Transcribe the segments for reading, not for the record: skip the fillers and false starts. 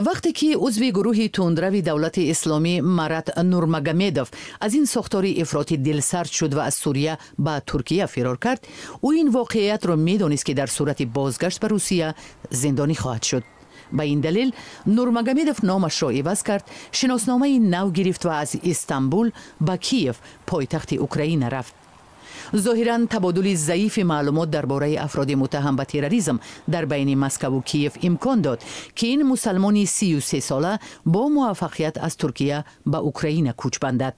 وقتی که عضو گروه تندروی دولت اسلامی مرات نورمگامدوف از این ساختاری افراطی دلسرد شد و از سوریه به ترکیه فرار کرد، او این واقعیت را می‌دانست که در صورت بازگشت به روسیه زندانی خواهد شد. به این دلیل نورمگامدوف نامش را عوض کرد، شناسنامه نو گرفت و از استانبول به کیف پایتخت اوکراین رفت. ظاهراً تبادل ضعیف معلومات درباره افراد متهم به تروریسم در بین مسکو و کیف امکان داد که این مسلمان 33 ساله با موفقیت از ترکیه به اوکراین کوچ بندد.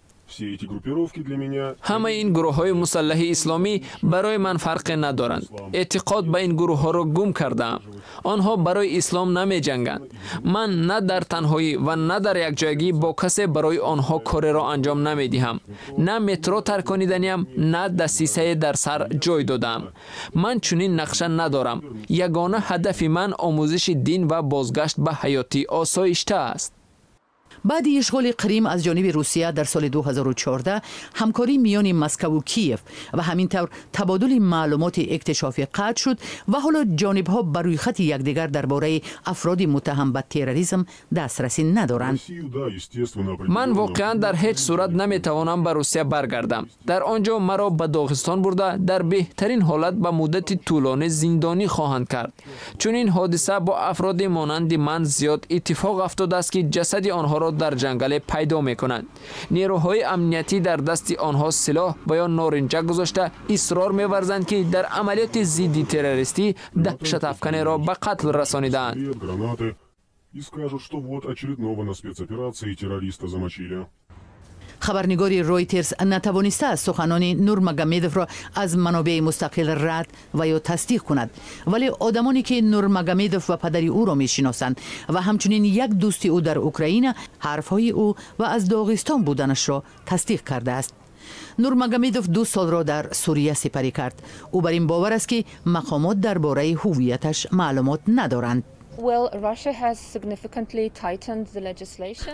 همه این گروه های مسلح اسلامی برای من فرق ندارند. اعتقاد به این گروه ها را گم کردم. آنها برای اسلام نمی جنگند. من نه در تنهایی و نه در یک جایگی با کسی برای آنها کار را انجام نمی دهم. نه مترو ترکانیدنیم، نه دسیسه در سر جای دادم. من چنین نقشه ندارم. یگانه هدف من آموزش دین و بازگشت به حیاتی آسایشته است. بعد اشغال کریم از جانب روسیه در سال 2014 همکاری میان مسکو و کیف و همینطور تبادل معلومات اکتشافی قطع شد و حالا جانب‌ها بر روی خط یکدیگر درباره افراد متهم به تروریسم دسترسی ندارند. من واقعا در هیچ صورت نمیتوانم به روسیه برگردم. در آنجا مرا به داغستان برده در بهترین حالت به مدت طولانی زندانی خواهند کرد. چون این حادثه با افراد مانند من زیاد اتفاق افتاده است که جسد آنها را در جنگل پیدا میکنند. نیروهای امنیتی در دست آنها سلاح و یا نارنجک گذاشته اصرار می‌ورزند که در عملیات ضد تروریستی دهشت افکنی را به قتل رسانیدند. خبرنگار رویترز نتوانسته از سخنان نورمگامدوف را از منابع مستقل رد و یا تصدیق کند، ولی آدمانی که نورمگامدوف و پدر او را میشناسند و همچنین یک دوست او در اوکراین حرفهای او و از داغستان بودنش را تصدیق کرده است. نورمگامدوف 2 سال را در سوریه سپری کرد. او بر این باور است که مقامات درباره هویتش معلومات ندارند.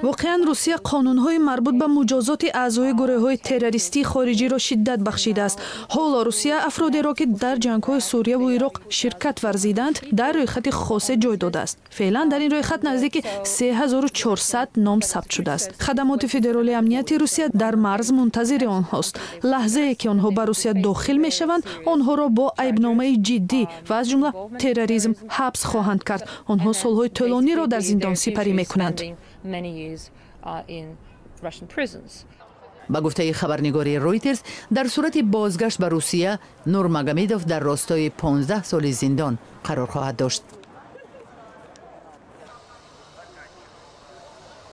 واقعا روسیه قانون‌های مربوط به مجازات اعضای گروه‌های تروریستی خارجی را شدت بخشیده است. حالا روسیه افرادی را که در جنگ‌های سوریه و عراق شرکت ورزیدند در روی خط خاصه جای داده است. فعلا در این روی خط نزدیک 3400 نام ثبت شده است. خدمات فدرالی امنیتی روسیه در مرز منتظر آنهاست. لحظه‌ای که آنها به روسیه داخل می‌شوند، آنها را با عیبنامه جدی و از جمله تروریسم حبس خواهند کرد. آنها سالهای طولانی را در زندان سپری می‌کنند. با گفته خبرنگار رویترز، در صورت بازگشت به روسیه، نورمگامدوف در راستای 15 سال زندان قرار خواهد داشت.